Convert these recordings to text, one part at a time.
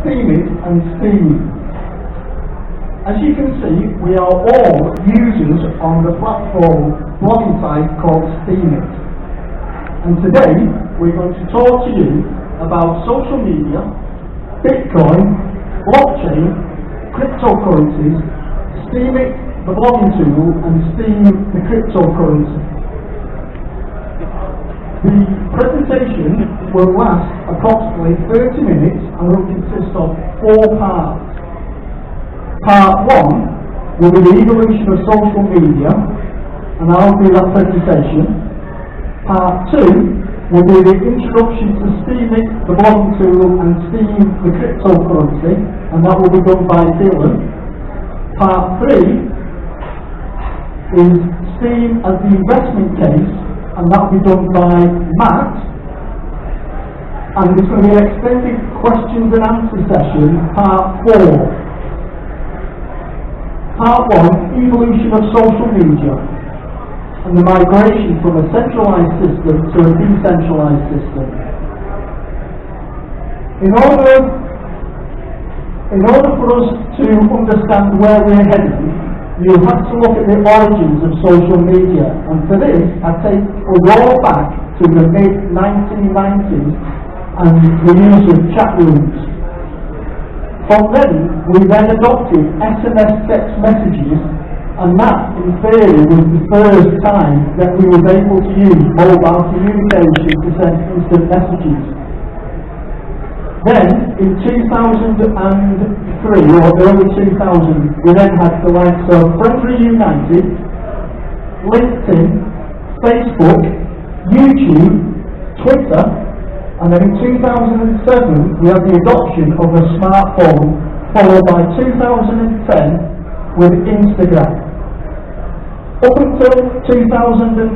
steemians and steemians. As you can see, we are all users on the platform blogging site called Steem. And today we're going to talk to you about social media, Bitcoin, blockchain, cryptocurrencies, Steem, the blogging tool, and Steem, the cryptocurrency. The presentation will last approximately 30 minutes and will consist of 4 parts. Part 1 will be the evolution of social media, and I'll do that presentation. Part 2 will be the introduction to Steem, the blogging tool, and Steem, the cryptocurrency, and that will be done by Dylan. Part 3 is Steem as the investment case, and that will be done by Matt. And there's going to be an extended questions and answer session, part 4. Part 1, evolution of social media and the migration from a centralized system to a decentralized system. In order for us to understand where we're heading, you have to look at the origins of social media, and for this I take a roll back to the mid-1990s and the use of chat rooms. From then, we then adopted SMS text messages, and that, in theory, was the first time that we were able to use mobile communication to send instant messages. Then, in 2003, or early 2000, we then had the likes of Friends Reunited, LinkedIn, Facebook, YouTube, Twitter, and then in 2007 we had the adoption of a smartphone, followed by 2010 with Instagram. Up until 2008,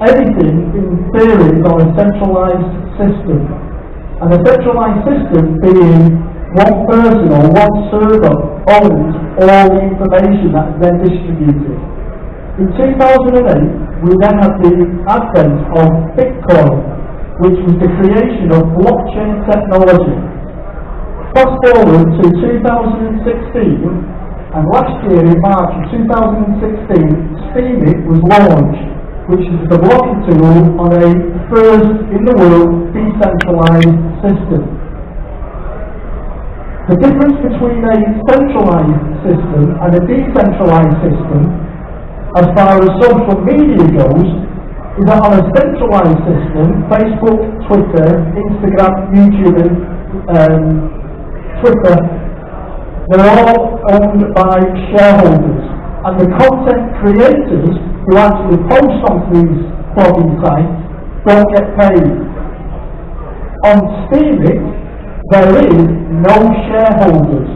everything in theory is on a centralised system. And a centralised system being one person or one server owns all the information that's then distributed. In 2008 we then had the advent of Bitcoin, which was the creation of blockchain technology. Fast forward to 2016, and last year in March of 2016, Steem was launched, which is the blogging tool on a first in the world decentralized system. The difference between a centralized system and a decentralized system, as far as social media goes, is that on a centralized system, Facebook, Twitter, Instagram, YouTube, and Twitter, they're all owned by shareholders, and the content creators who actually post onto these blogging sites don't get paid. On Steem, there is no shareholders.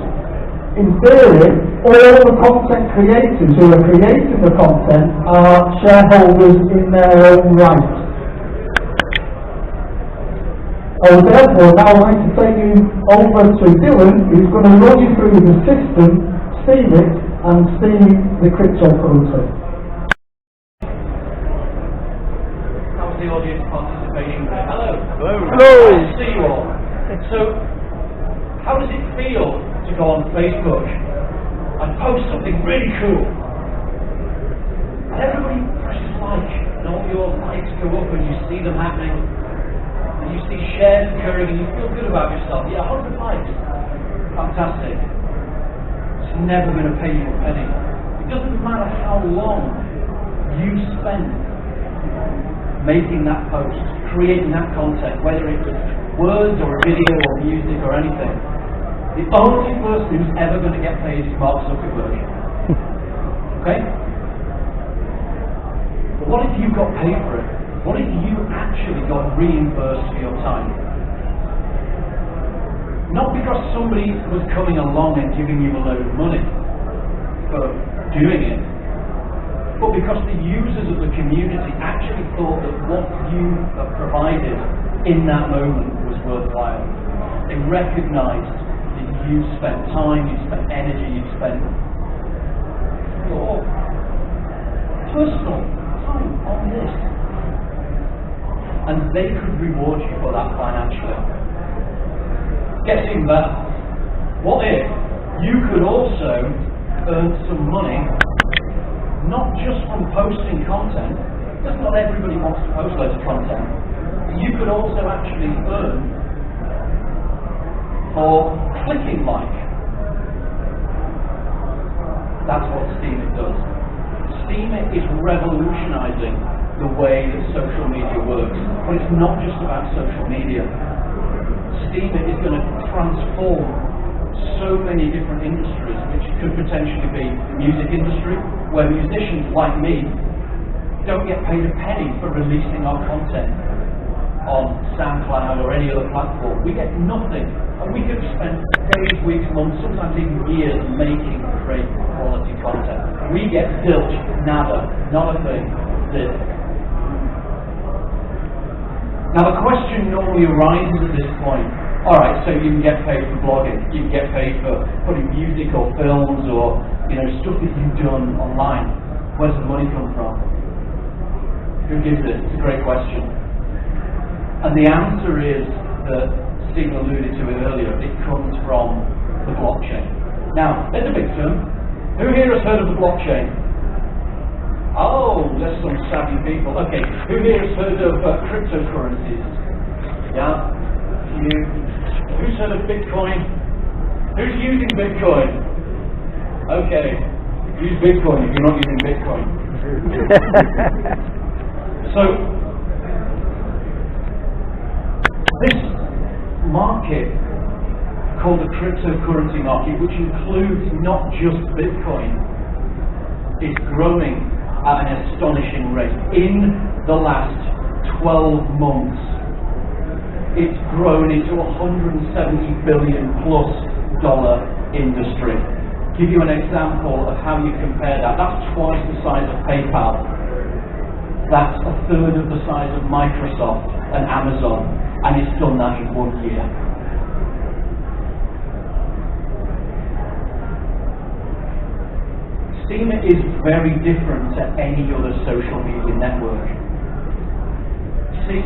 In theory, all the content creators who are creating the content are shareholders in their own right. I would therefore now like to take you over to Dylan, who's going to run you through the system, Steem and Steem, the cryptocurrency. How's the audience participation there? Hello. Hello. Nice to see you all. So, how does it feel to go on Facebook and post something really cool? And everybody presses like, and all your likes go up and you see them happening. And you see shares occurring and you feel good about yourself. Yeah, 100 likes. Fantastic. It's never going to pay you a penny. It doesn't matter how long you spend making that post, creating that content, whether it was words or a video or music or anything. The only person who's ever going to get paid is Mark Zuckerberg. Okay? But what if you got paid for it? What if you actually got reimbursed for your time? Not because somebody was coming along and giving you a load of money for doing it, but because the users of the community actually thought that what you have provided in that moment was worthwhile. They recognised that you spent time, you spent energy, you spent your personal time on this. And they could reward you for that financially. Gets even better. What if you could also earn some money, not just from posting content, because not everybody wants to post loads of content, but you could also actually earn for clicking like. That's what Steem does. Steem is revolutionizing the way that social media works, but it's not just about social media. Steem is going to transform so many different industries, which could potentially be the music industry, where musicians like me don't get paid a penny for releasing our content on SoundCloud or any other platform. We get nothing, and we could spend days, weeks, months, sometimes even years making great quality content. We get zilch, nada, not a thing, zip. Now the question normally arises at this point, alright, so you can get paid for blogging, you can get paid for putting music or films or stuff that you've done online. Where does the money come from? Who gives it? It's a great question. And the answer is that Steem alluded to it earlier, it comes from the blockchain. Now, there's a big term. Who here has heard of the blockchain? Oh, there's some savvy people. Okay, who here has heard of cryptocurrencies? Yeah, you. Who's heard of Bitcoin? Who's using Bitcoin? Okay, use Bitcoin if you're not using Bitcoin. So, this market called the cryptocurrency market, which includes not just Bitcoin, is growing at an astonishing rate. In the last 12 months, it's grown into a $170 billion plus industry. Give you an example of how you compare that. That's twice the size of PayPal. That's a third of the size of Microsoft and Amazon, and it's done that in 1 year. Steem is very different to any other social media network. See,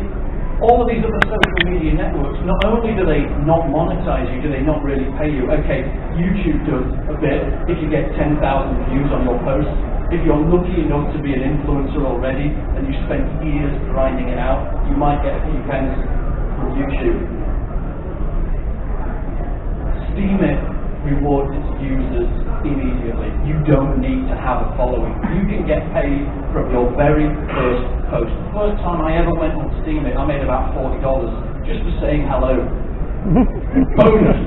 all of these other social media networks, not only do they not monetize you, do they not really pay you. Okay, YouTube does a bit if you get 10,000 views on your post. If you're lucky enough to be an influencer already and you spent years grinding it out, you might get a few pence from YouTube. Steem rewards its users immediately. You don't need to have a following. You can get paid from your very first post. The first time I ever went on Steem, I made about $40 just for saying hello. Bonus.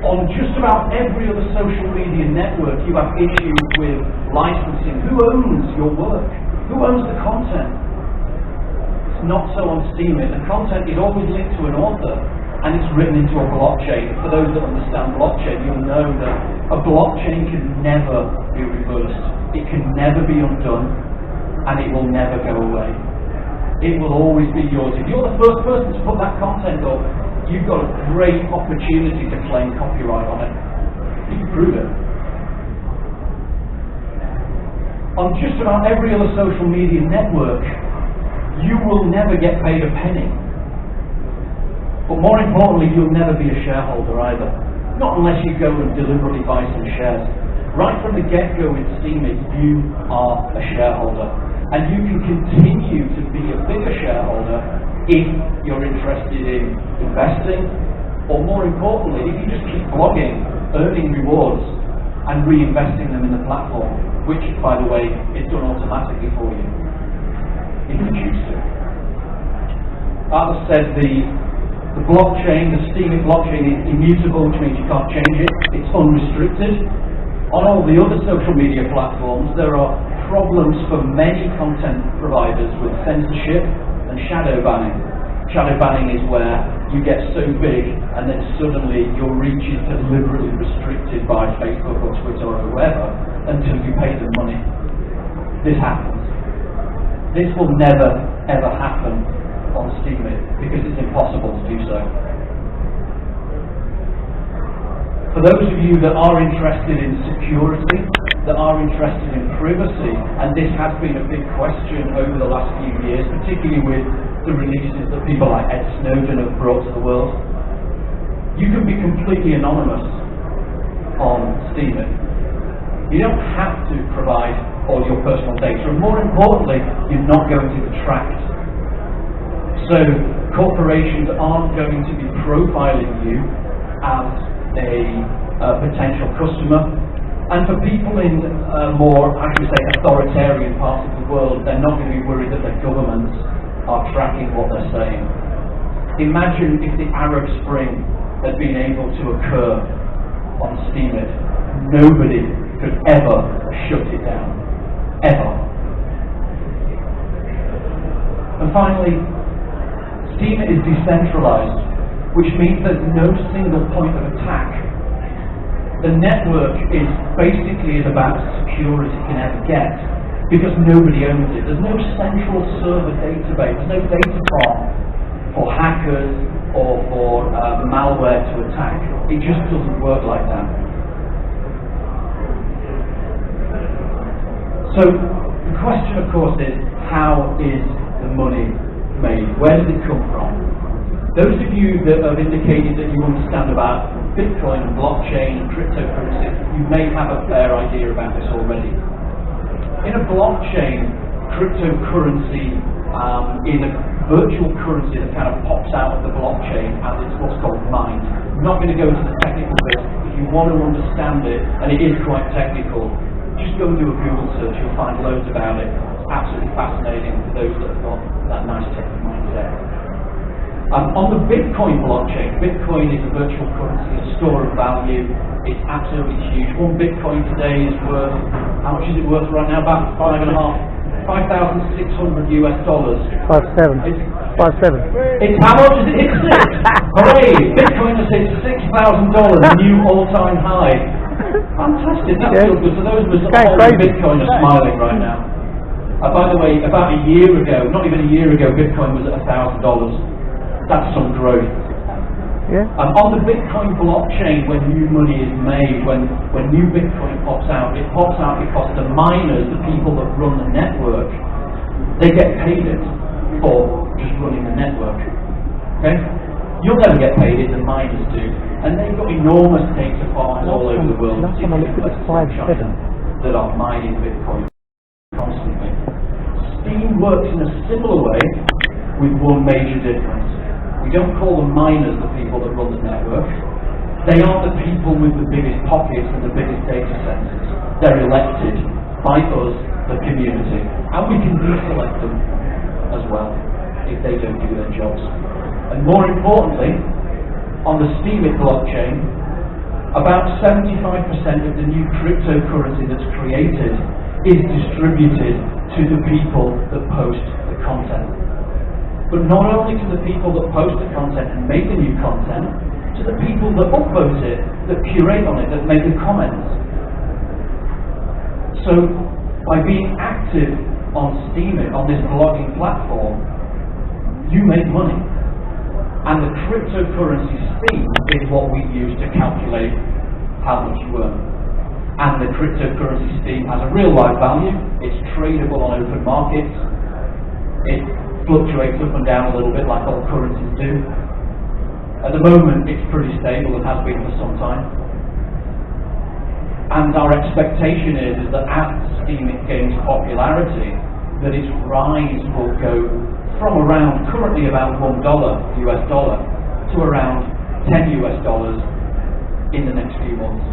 On just about every other social media network, you have issues with licensing. Who owns your work? Who owns the content? It's not so on Steem. The content is always linked to an author, and it's written into a blockchain. For those that understand blockchain, you'll know that a blockchain can never be reversed. It can never be undone, and it will never go away. It will always be yours. If you're the first person to put that content up, you've got a great opportunity to claim copyright on it. You can prove it. On just about every other social media network, you will never get paid a penny. But more importantly, you'll never be a shareholder either. Not unless you go and deliberately buy some shares. Right from the get-go with Steem, you are a shareholder. And you can continue to be a bigger shareholder if you're interested in investing, or more importantly, if you just keep blogging, earning rewards, and reinvesting them in the platform, which, by the way, is done automatically for you, if you choose to. As I said, the blockchain, the Steem blockchain is immutable, which means you can't change it. It's unrestricted. On all the other social media platforms, there are problems for many content providers with censorship and shadow banning. Shadow banning is where you get so big and then suddenly your reach is deliberately restricted by Facebook or Twitter or whoever until you pay them money. This happens. This will never ever happen on Steem because it's impossible to do so. For those of you that are interested in security, that are interested in privacy, and this has been a big question over the last few years, particularly with the releases that people like Ed Snowden have brought to the world. You can be completely anonymous on Steem. You don't have to provide all your personal data, and more importantly, you're not going to be tracked. So corporations aren't going to be profiling you as a potential customer. And for people in more, I should say, authoritarian parts of the world, they're not going to be worried that their governments are tracking what they're saying. Imagine if the Arab Spring had been able to occur on Steem. Nobody could ever shut it down. Ever. And finally, Steem is decentralized, which means there's no single point of attack. The network is basically as about secure as it can ever get, because nobody owns it. There's no central server database, there's no data farm for hackers or for malware to attack. It just doesn't work like that. So the question, of course, is how is the money made? Where does it come from? Those of you that have indicated that you understand about Bitcoin and blockchain and cryptocurrencies, you may have a fair idea about this already. In a blockchain, cryptocurrency is a virtual currency that kind of pops out of the blockchain as it's what's called mined. I'm not going to go into the technical bit. If you want to understand it, and it is quite technical, just go and do a Google search, you'll find loads about it. It's absolutely fascinating for those that have got that nice technical mindset. On the Bitcoin blockchain, Bitcoin is a virtual currency, a store of value. It's absolutely huge. One Bitcoin today is worth, how much is it worth right now? About $5,600 US. 5.7. It's how much is it? It's six. Hooray! Bitcoin has hit $6,000, a new all-time high. Fantastic. That feels good. So those of us that hold Bitcoin are smiling right now. By the way, about a year ago, not even a year ago, Bitcoin was at $1,000. That's some growth. Yeah. On the Bitcoin blockchain, when new money is made, when new Bitcoin pops out, it pops out because the miners, the people that run the network, they get paid it for just running the network. Okay? You'll never get paid it, the miners do. And they've got enormous data farms all over the world, particularly in places like China, that are mining Bitcoin constantly. Steem works in a similar way, with one major difference. We don't call the miners the people that run the network. They are the people with the biggest pockets and the biggest data centers. They're elected by us, the community. And we can deselect them as well if they don't do their jobs. And more importantly, on the Steem blockchain, about 75% of the new cryptocurrency that's created is distributed to the people that post the content. But not only to the people that post the content and make the new content, to the people that upvote it, that curate on it, that make the comments. So, by being active on Steem, on this blogging platform, you make money. And the cryptocurrency Steem is what we use to calculate how much you earn. And the cryptocurrency Steem has a real life value. It's tradable on open markets. It fluctuates up and down a little bit like all currencies do. At the moment, it's pretty stable and has been for some time. And our expectation is that as Steem gains popularity, that its rise will go from around currently about $1 US dollar to around $10 US in the next few months,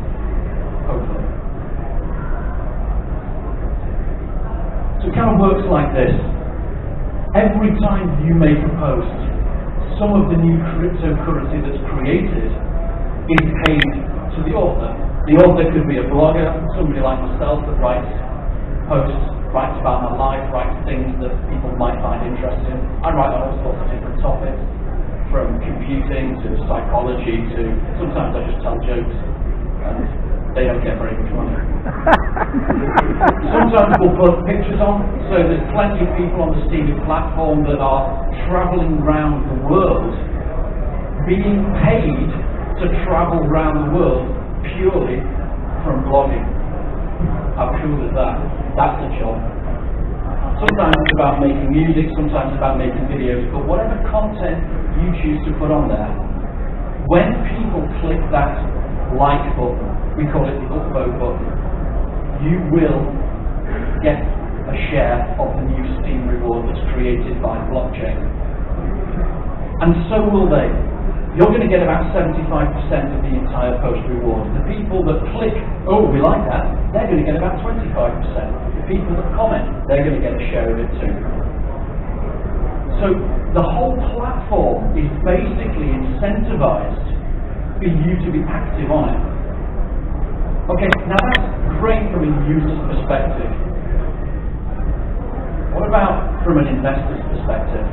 hopefully. So it kind of works like this. Every time you make a post, some of the new cryptocurrency that's created is paid to the author. The author could be a blogger, somebody like myself that writes posts, writes about my life, writes things that people might find interesting. I write on all sorts of different topics, from computing to psychology to sometimes I just tell jokes and they don't get very much money. Sometimes we'll put pictures on, so there's plenty of people on the Steem platform that are travelling around the world, being paid to travel around the world purely from blogging. How cool is that? That's a job. Sometimes it's about making music, sometimes it's about making videos, but whatever content you choose to put on there, when people click that like button, we call it the upvote button, you will get a share of the new Steem reward that's created by blockchain. And so will they. You're going to get about 75% of the entire post reward. The people that click, oh, we like that, they're going to get about 25%. The people that comment, they're going to get a share of it too. So the whole platform is basically incentivized for you to be active on it. Okay, now that's great from a user's perspective. What about from an investor's perspective?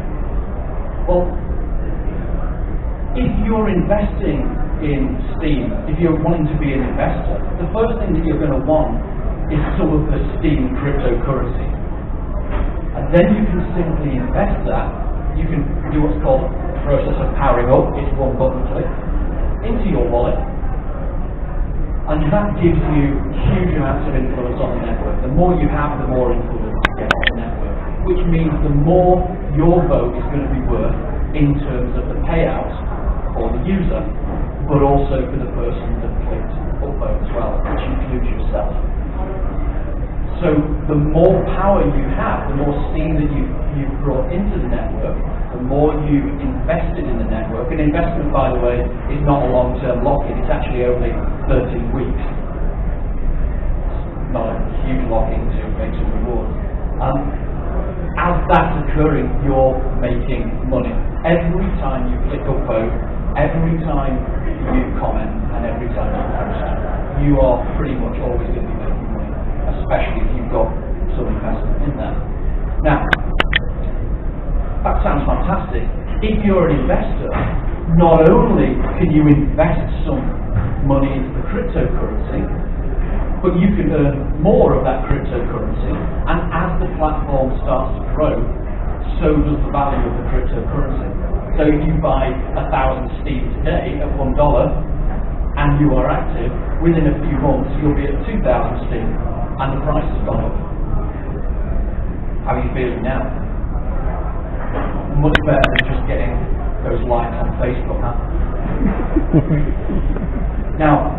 Well, if you're investing in Steem, if you're wanting to be an investor, the first thing that you're going to want is some of the Steem cryptocurrency. And then you can simply invest that. You can do what's called the process of powering up, it's one button click, into your wallet. And that gives you huge amounts of influence on the network. The more you have, the more influence you get on the network. Which means the more your vote is going to be worth in terms of the payout for the user, but also for the person that clicked upvote as well, which includes yourself. So the more power you have, the more Steem that you've brought into the network, the more you've invested in the network. An investment, by the way, is not a long-term lock-in, it's actually only 13 weeks. It's not a huge lock-in to make some rewards. As that's occurring, you're making money. Every time you click upvote, every time you comment, and every time you post, you are pretty much always going to be making money, especially if you've got some investment in there. Now, that sounds fantastic. If you're an investor, not only can you invest some money into the cryptocurrency, but you can earn more of that cryptocurrency, and as the platform starts to grow, so does the value of the cryptocurrency. So if you buy 1,000 Steem today at $1 and you are active, within a few months you'll be at 2,000 Steem and the price has gone up. How are you feeling now? Much better than just getting those likes on Facebook, huh? Now,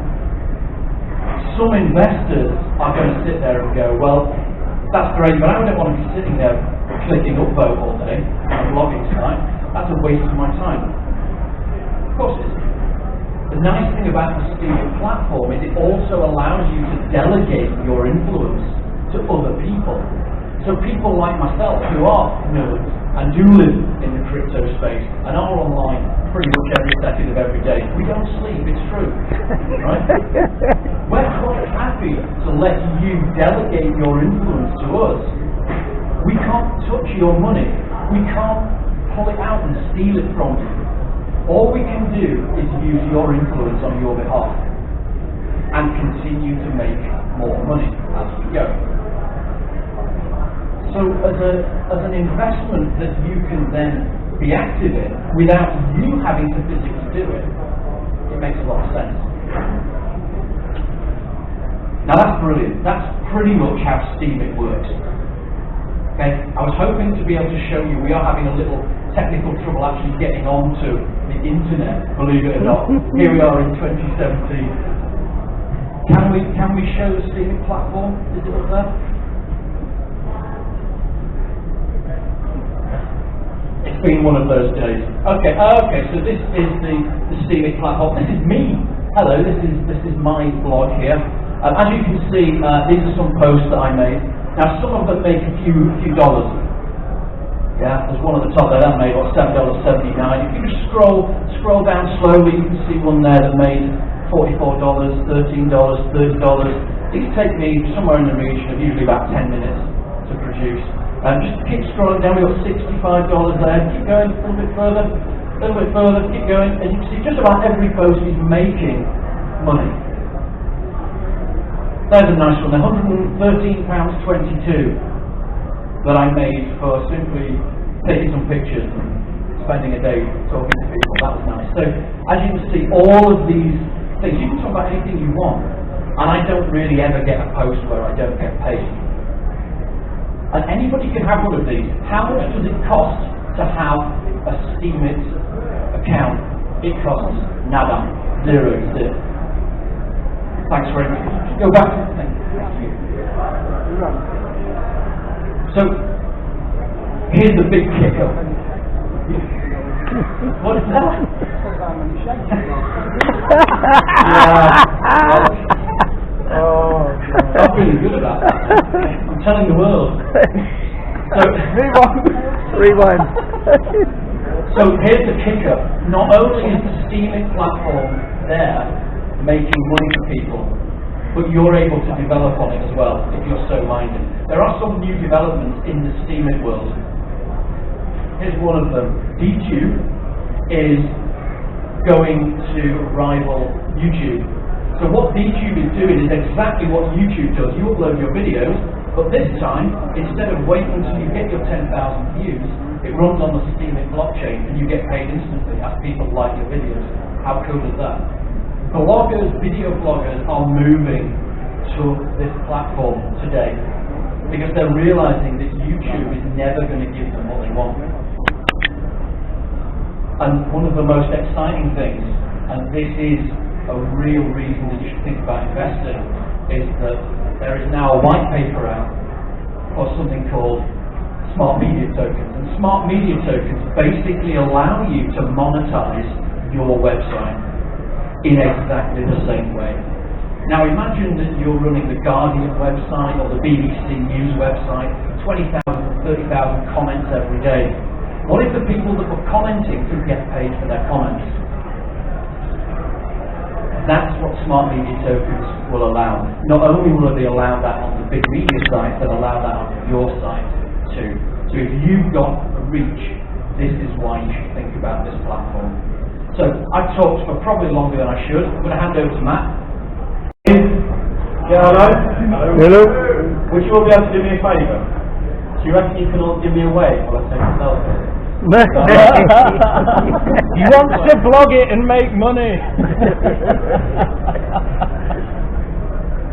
some investors are going to sit there and go, well, that's great, but I don't want to be sitting there clicking upvote all day on a blogging site. That's a waste of my time. Of course it is. The nice thing about the Steem platform is it also allows you to delegate your influence to other people. So people like myself who are nerds and do live in the crypto space and are online pretty much every second of every day. We don't sleep, it's true. Right? We're quite happy to let you delegate your influence to us. We can't touch your money. We can't pull it out and steal it from you. All we can do is use your influence on your behalf and continue to make more money as we go. So as an investment that you can then be active in without you having to physically do it, it makes a lot of sense. Now that's brilliant. That's pretty much how Steem works. Okay, I was hoping to be able to show you, we are having a little technical trouble actually getting onto the internet, believe it or not. Here we are in 2017. Can we show the Steem platform? Is it up there? It's been one of those days. Okay, so this is the Steem platform. This is me. Hello, this is my blog here. As you can see, these are some posts that I made. Now some of them make a few dollars. Yeah, there's one at the top there that made what, $7.79. If you just scroll down slowly, you can see one there that made $44, $13, $30. These take me somewhere in the region of usually about 10 minutes to produce. Just keep scrolling down, we've got $65 there. Keep going a little bit further, keep going, and you can see just about every post is making money. There's a nice one, £113.22 that I made for simply taking some pictures and spending a day talking to people. That was nice. So as you can see, all of these things, you can talk about anything you want, and I don't really ever get a post where I don't get paid. And anybody can have one of these. How much does it cost to have a Steemit account? It costs nada. Zero. Thanks very much. Go back. Thank you. So, here's the big kicker. What is that? I'm really good at that. I'm telling the world. So, Rewind. So here's the kicker. Not only is the Steemit platform there making money for people, but you're able to develop on it as well if you're so minded. There are some new developments in the Steemit world. Here's one of them. DTube is going to rival YouTube. So what DTube is doing is exactly what YouTube does. You upload your videos, but this time, instead of waiting until you get your 10,000 views, it runs on the Steemit blockchain and you get paid instantly as people like your videos. How cool is that? Bloggers, video bloggers are moving to this platform today because they're realizing that YouTube is never going to give them what they want. And one of the most exciting things, and this is a real reason that you should think about investing, is that there is now a white paper out for something called smart media tokens. And smart media tokens basically allow you to monetize your website in exactly the same way. Now imagine that you're running the Guardian website or the BBC News website, 20,000, 30,000 comments every day. What if the people that were commenting could get paid for their comments? That's what smart media tokens will allow. Not only will they allow that on the big media sites, they'll allow that on your site too. So if you've got a reach, this is why you should think about this platform. So I've talked for probably longer than I should. I'm going to hand over to Matt. Yeah, hello? Hello. Would you all be able to do me a favour? Do you reckon you can all give me a wave while I take a selfie? He wants to blog it and make money.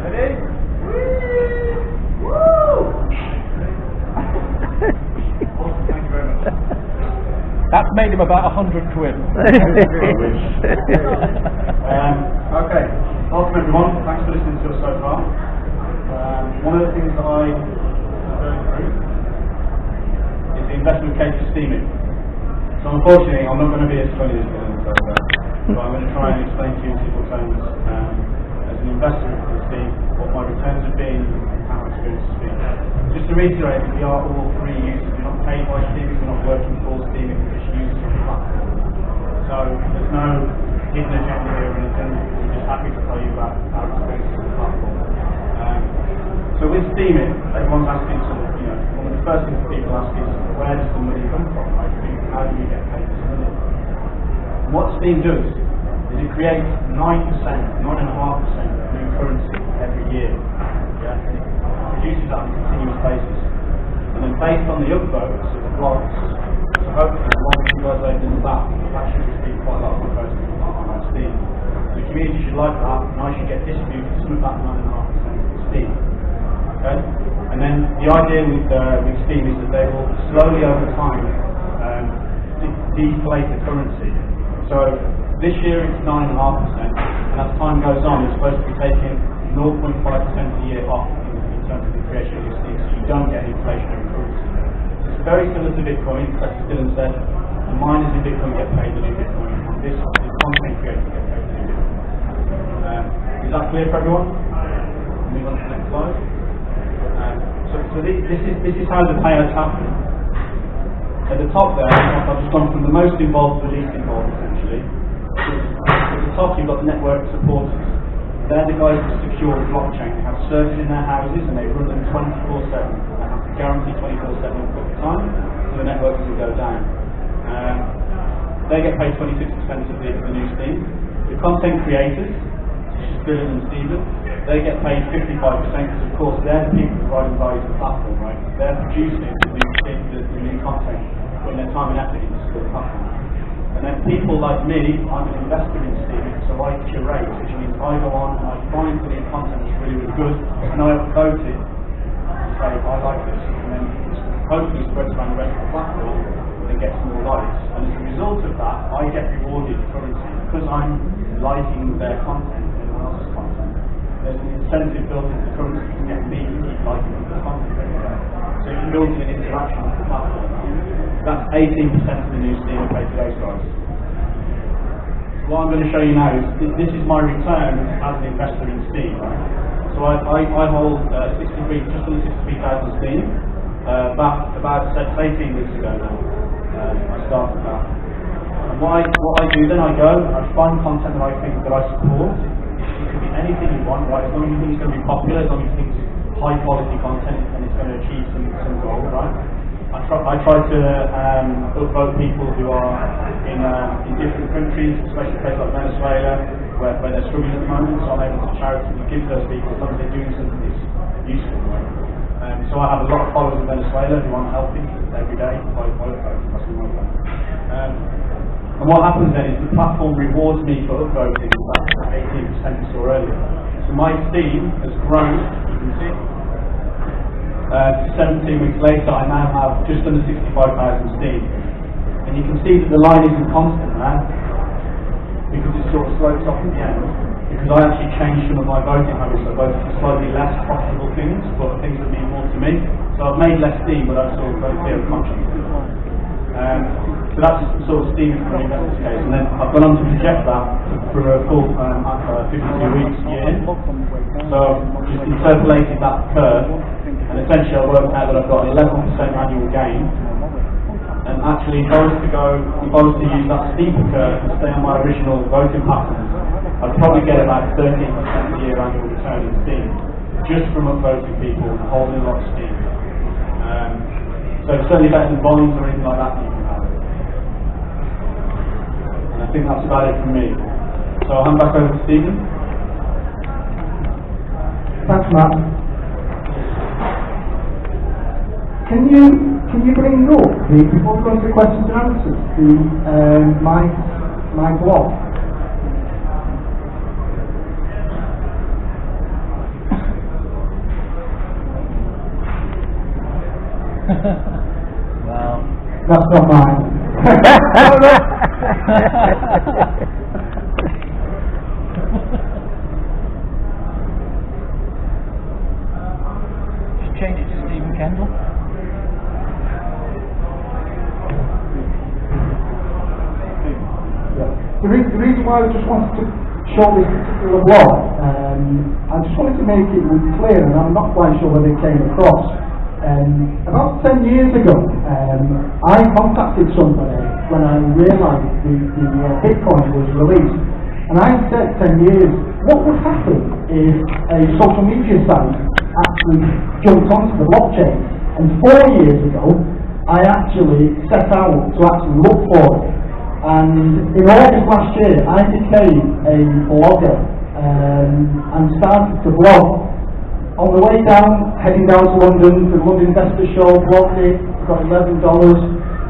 Ready? Woo! Awesome, thank you very much. That's made him about 100 quid. Okay, welcome everyone. Thanks for listening to us so far. One of the things that I am going through is the investment case for Steeming. So unfortunately, I'm not going to be as funny as Dylan, so I'm going to try and explain to you in simple terms, as an investor in Steem, what my returns have been and how my experience has been. Just to reiterate, we are all free users. We're not paid by Steem, we're not working for Steem, we're just users of the platform. So there's no hidden agenda here or anything. We're just happy to tell you about our experience of the platform. So with Steeming, everyone's asking one of the first things people ask is, where does the money come from? Right? How do you get paid this money? And what Steem does is it creates 9%, 9.5% new currency every year. Yeah? And it produces that on a continuous basis. And then based on the upvotes of the blogs, so hopefully once you guys open that should receive quite a lot of upvotes on Steem. The community should like that, and I should get distributed some of that 9.5% to Steem. Okay? And then the idea with Steem is that they will slowly over time deflate the currency. So this year it's 9.5%, and as time goes on it's supposed to be taking 0.5% a year off in terms of the creation of your Steem, so you don't get inflationary currency. So it's very similar to Bitcoin, as Dylan said. The miners in Bitcoin get paid the new Bitcoin, and the content creators get paid the new Bitcoin. Is that clear for everyone? Move on to the next slide. So this is how the payouts happen. At the top there, I've just gone from the most involved to the least involved, essentially. At the top you've got the network supporters. They're the guys that secure the blockchain. They have servers in their houses and they run them 24/7. They have to guarantee 24/7 all the time, so the network doesn't go down. They get paid 26% of the new Steem. The content creators, which is Dylan and Stephen, they get paid 55% because of course they're the people providing value to the platform, right? They're producing the new content, putting their time and effort into the platform. And then people like me, I'm an investor in Steem, so I curate, which means I go on and I find the new content that's really, really good, and I upvote it to say, I like this, and then hopefully spreads around the rest of the platform and gets more likes. And as a result of that, I get rewarded currency because I'm liking their content, anyone else's content. There's an incentive built into the currency to get me to keep liking the content every day. So you're building an interaction with the platform. That's 18% of the new Steem I paid today's price. So what I'm going to show you now is this is my return as an investor in Steem. Right? So I hold 63, just under 63,000 Steem. About 18 weeks ago now. I started that. And what I do then, I go and I find content that I think that I support. It could be anything you want, right? As long as you think it's going to be popular, as long as you think it's high quality content and it's going to achieve some goal, right? I try to upvote people who are in different countries, especially places like Venezuela, where they're struggling at the moment. So I'm able to charitably give to those people as long as they're doing something that's useful, right? So I have a lot of followers in Venezuela who I'm helping every day by upvoting. And what happens then is the platform rewards me for upvoting that 18% we saw earlier. So my Steem has grown, you can see. 17 weeks later, I now have just under 65,000 Steem. And you can see that the line isn't constant now, because it sort of slopes off at the end. Because I actually changed some of my voting habits. I voted for slightly less profitable things, but things that mean more to me. So I've made less Steem, but I've sort of got a clear conscience. So that's the sort of Steem for an investor's case. And then I've gone on to project that for a full 52 weeks year. So just interpolated that curve, and essentially I worked out that I've got an 11% annual gain. And actually, if I was to use that steeper curve and stay on my original voting patterns, I'd probably get about 13% a year annual return in Steem, just from upvoting people and holding a lot of Steem. So it's certainly better than bonds or anything like that you can have. And I think that's about it from me. So I'll hand back over to Stephen. Thanks, Matt. Can you bring up before we go into questions and answers my blog? Well, that's not mine. just change it to Stephen Kendall. The reason why I just wanted to show this particular blog, I just wanted to make it clear, and I'm not quite sure whether it came across. About 10 years ago, I contacted somebody when I realised the Bitcoin was released, and I said 10 years, what would happen if a social media site actually jumped onto the blockchain? And 4 years ago, I actually set out to actually look for it. And in August last year, I became a blogger and started to blog. On the way down, heading down to London, to the London Investor Show, blogged it, got $11.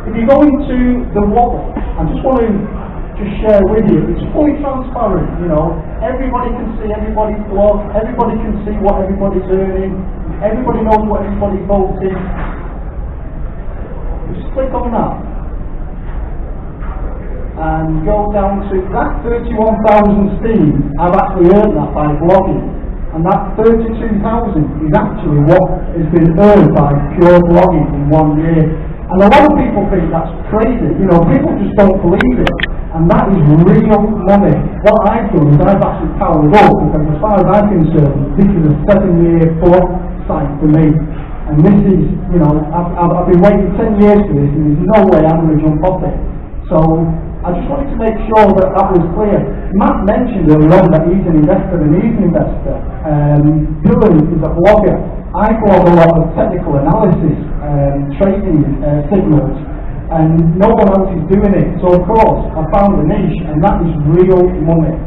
If you go into the wallet, I just want to share with you, it's fully transparent, you know, everybody can see everybody's blog, everybody can see what everybody's earning, everybody knows what everybody's voting. Just click on that. And go down to that 31,000 Steem. I've actually earned that by blogging. And that 32,000 is actually what has been earned by pure blogging in 1 year. And a lot of people think that's crazy. You know, people just don't believe it. And that is real money. What I've done is I've actually powered up, because as far as I'm concerned, this is a 7-year blog site for me. And this is, you know, I've been waiting 10 years for this, and there's no way I'm going to jump off it. So I just wanted to make sure that was clear. Matt mentioned earlier on that he's an investor, and he's an investor. Dylan is a blogger. I blog a lot of technical analysis, trading signals, and no one else is doing it. So of course, I found a niche, and that is real money.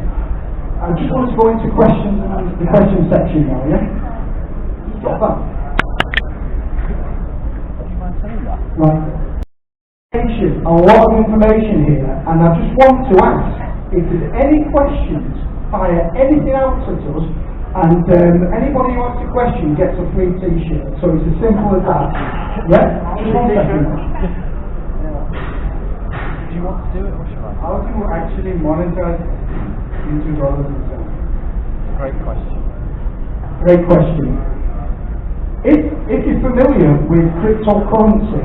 I just want to go into questions and the question section now, yeah? Just drop that. Do you mind saying that? Right. A lot of information here, and I just want to ask if there's any questions, fire anything out at us, And anybody who asks a question gets a free t-shirt. So it's as simple as that. Yeah? Just one second. Do you want to do it or shall I? How do you actually monetize into dollars and cents? Great question. Great question. If you're familiar with cryptocurrency,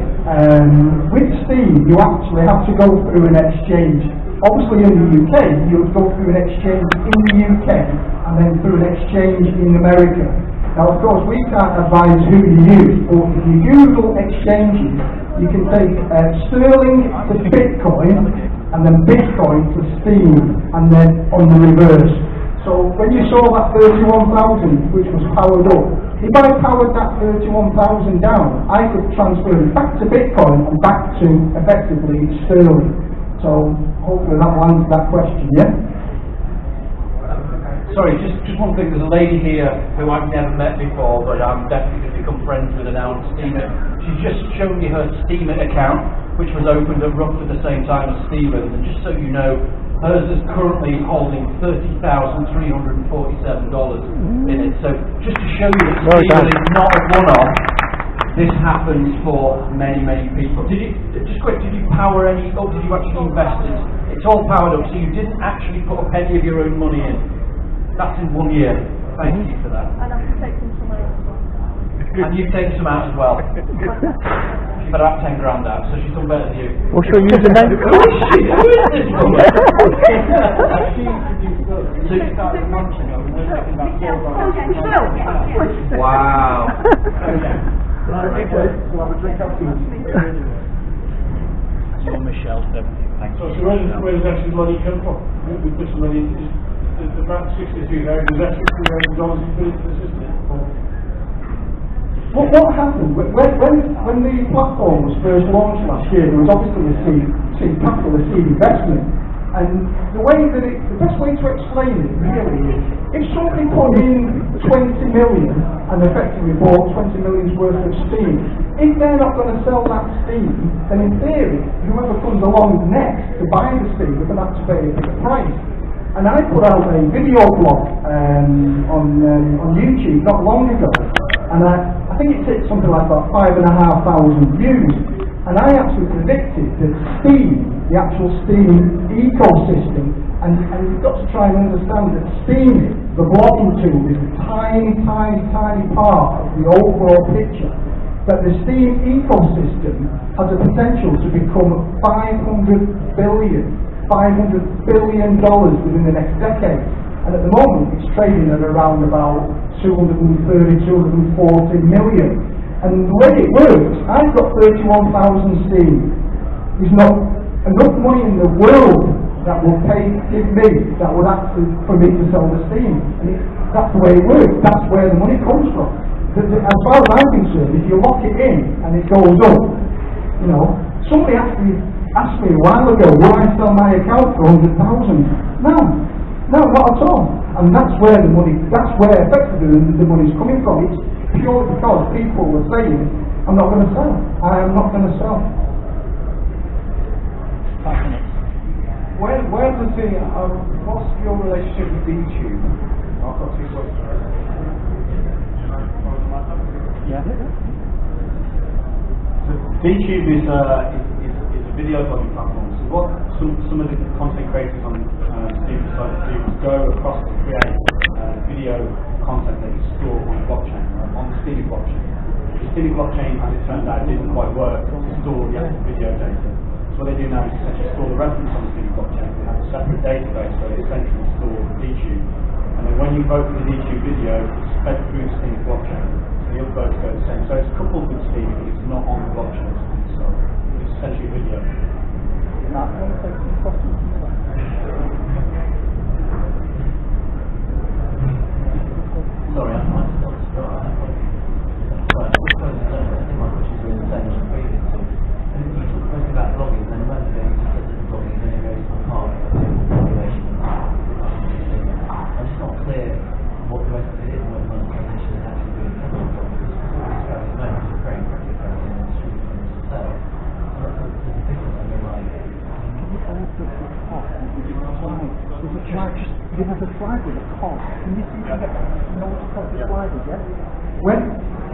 with Steem you actually have to go through an exchange. Obviously in the UK you would go through an exchange in the UK and then through an exchange in America. Now of course we can't advise who you use, but if you Google exchanges you can take sterling to Bitcoin and then Bitcoin to Steem and then on the reverse. So when you saw that 31,000 which was powered up, if I powered that 31,000 down, I could transfer it back to Bitcoin and back to effectively sterling. So hopefully that will answer that question, yeah? Sorry, just one thing. There's a lady here who I've never met before, but I'm definitely going to become friends with her now on Steemit. She's just shown me her Steemit account, which was opened at roughly the same time as Stephen's. And just so you know, hers is currently holding $30,347 in it. So just to show you that Steemit is not a one-off, this happens for many, many people. Did you power any up? Did you actually invest it? It's all powered up, so you didn't actually put a penny of your own money in. That's in 1 year. Thank you for that. And I've taken some out as well. And you've taken some out as well. She better have 10 grand out, so she's done better than you. What's your username? Who is this woman? Wow. We'll have a drink afterwards. So Michelle, 70. Thanks. So where does actually the money come from? We put some money into about $63,000. Is that $63,000 you put into the system? What happened when the platform was first launched last year? There was obviously a seed capital, a seed investment, and the best way to explain it really is if somebody put in 20 million and effectively bought 20 million's worth of Steem, if they're not going to sell that Steem, then in theory whoever comes along next to buy the Steem, they're going to have to pay a bigger price. And I put out a video blog on YouTube not long ago, and I think it hit something like about 5,500 views. And I actually predicted that Steem, the actual Steem ecosystem, and you've got to try and understand that Steem, the blogging tool, is a tiny, tiny, tiny part of the overall picture. That the Steem ecosystem has a potential to become $500 billion within the next decade. And at the moment it's trading at around about 240 million. And the way it works, I've got 31,000 Steem. There's not enough money in the world that will give me, that would actually, for me to sell the Steem. And that's the way it works, that's where the money comes from. As far as I'm concerned, if you lock it in and it goes up, somebody actually asked me a while ago, will I sell my account for 100,000? No, not at all. And that's where effectively the money's coming from. It's purely because people were saying, I'm not going to sell. I am not going to sell. 5 minutes. Where's the thing, what's your relationship with YouTube? I've got 2 questions. Yeah. So YouTube is a video blogging platform. So what some of the content creators on Steem decided to do was go across to create video content that is stored on the blockchain, on the Steem blockchain. The Steem blockchain, as it turned out, didn't quite work to store the actual video data. So what they do now is essentially store the reference on the Steem blockchain. They have a separate database where they essentially store YouTube. And then when you vote for the YouTube video, it's fed through the Steem blockchain. So the upvotes go the same. So it's coupled with Steem, but it's not on the blockchain. So it's essentially video. Sorry, I might stop. Right, I suppose I think my questions are in the same as previously. And you talked mostly about blogging, and then most of it you said that blogging is only a very small part of the population. I'm just not clear what the rest of it is and what the monetization is actually doing from it. Because all this going at the moment is very cryptocurrency and it's street for themselves. So that's the difference I mean, like. just give us a slide with a cost. Can you see if you get you know what the cost of slide is, yeah? When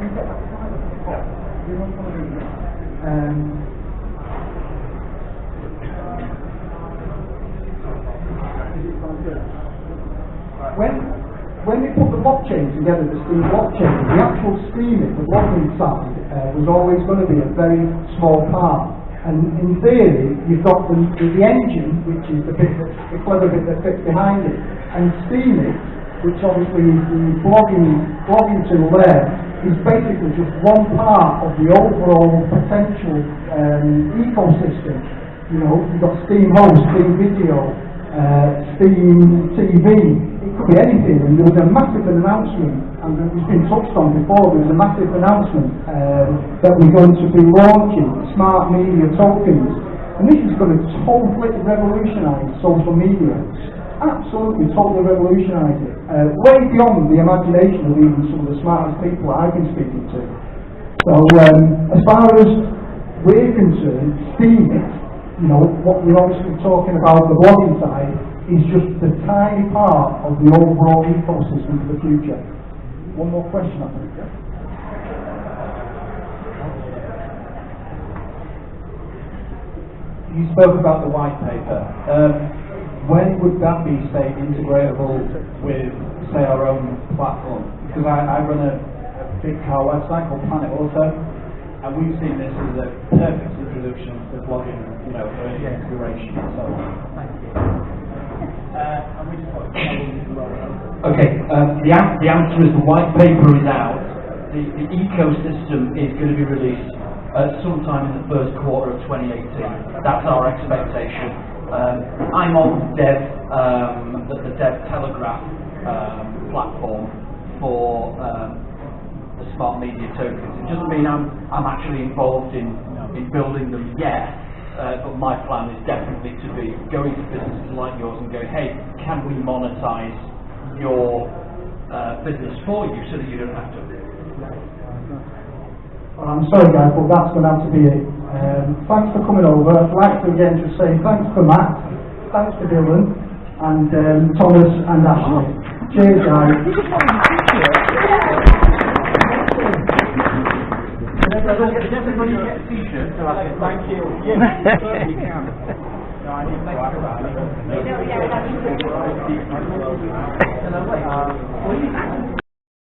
you get that slide with the cost, you know what I'm doing? When we put the blockchain together, the Steem blockchain, the actual streaming, the blogging side, was always going to be a very small part. And in theory, you've got the engine, which is the clever bit that fits behind it, and Steemit, which obviously is the blogging tool there, is basically just one part of the overall potential ecosystem. You know, you've got Steem Host, Steem Video, Steem TV. It could be anything, and there was a massive announcement, and it's been touched on before, there was a massive announcement that we're going to be launching smart media tokens, and this is going to totally revolutionise social media, absolutely totally revolutionise it, way beyond the imagination of even some of the smartest people that I've been speaking to. So as far as we're concerned, Steem, you know, what we're obviously talking about, the blogging side, is just the tiny part of the overall ecosystem for the future. One more question, I think. Yeah? You spoke about the white paper. When would that be, say, integratable with, say, our own platform? Because I run a big car website called Planet Auto, and we've seen this as a perfect introduction to blogging, you know, for any inspiration and so on. Thank you. Okay, the answer is the white paper is out. The ecosystem is going to be released sometime in the first quarter of 2018. That's our expectation. I'm on the Dev Telegraph platform for the smart media tokens. It doesn't mean I'm actually involved in building them yet. But my plan is definitely to be going to businesses like yours and going, hey, can we monetize your business for you so that you don't have to? Well, I'm sorry guys, but that's going to have to be it. Thanks for coming over. I'd like to again just say thanks to Matt, thanks to Dylan, and Thomas and Ashley. Cheers guys. Did everybody get a t-shirt? So I said thank you. Yes, you can. No, I need to ask about it.